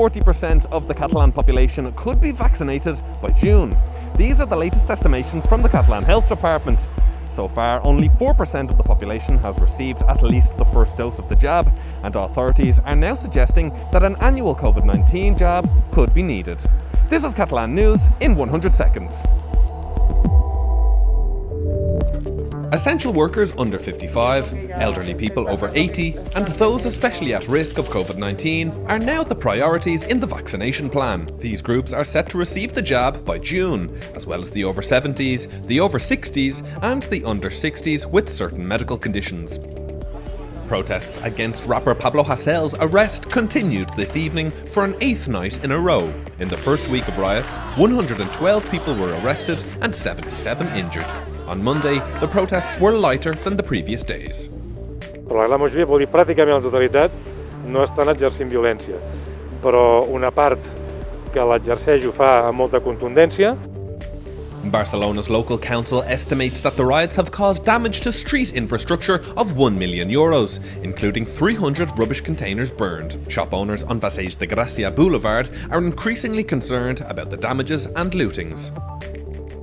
40% of the Catalan population could be vaccinated by June. These are the latest estimations from the Catalan Health Department. So far, only 4% of the population has received at least the first dose of the jab, and authorities are now suggesting that an annual COVID-19 jab could be needed. This is Catalan News in 100 seconds. Essential workers under 55, elderly people over 80, and those especially at risk of COVID-19 are now the priorities in the vaccination plan. These groups are set to receive the jab by June, as well as the over 70s, the over 60s, and the under 60s with certain medical conditions. Protests against rapper Pablo Hasel's arrest continued this evening for an 8th night in a row. In the first week of riots, 112 people were arrested and 77 injured. On Monday, the protests were lighter than the previous days. La gran majoria, vol dir pràcticament la totalitat, no estan exercint violència, però una part que l'exerceix ho fa amb molta contundència. Barcelona's local council estimates that the riots have caused damage to street infrastructure of €1 million, including 300 rubbish containers burned. Shop owners on Passeig de Gràcia Boulevard are increasingly concerned about the damages and lootings.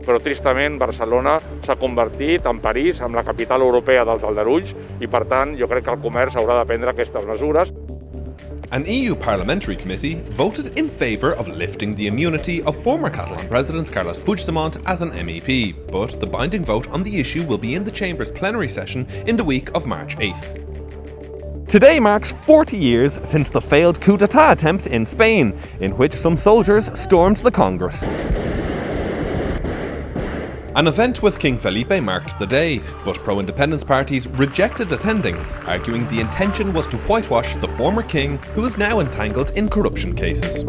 Però tristament Barcelona s'ha convertit en París, en la capital europea dels aldarulls, i per tant jo crec que el comerç haurà de prendre aquestes mesures. An EU parliamentary committee voted in favour of lifting the immunity of former Catalan President Carles Puigdemont as an MEP, but the binding vote on the issue will be in the Chamber's plenary session in the week of March 8th. Today marks 40 years since the failed coup d'etat attempt in Spain, in which some soldiers stormed the Congress. An event with King Felipe marked the day, but pro-independence parties rejected attending, arguing the intention was to whitewash the former king, who is now entangled in corruption cases.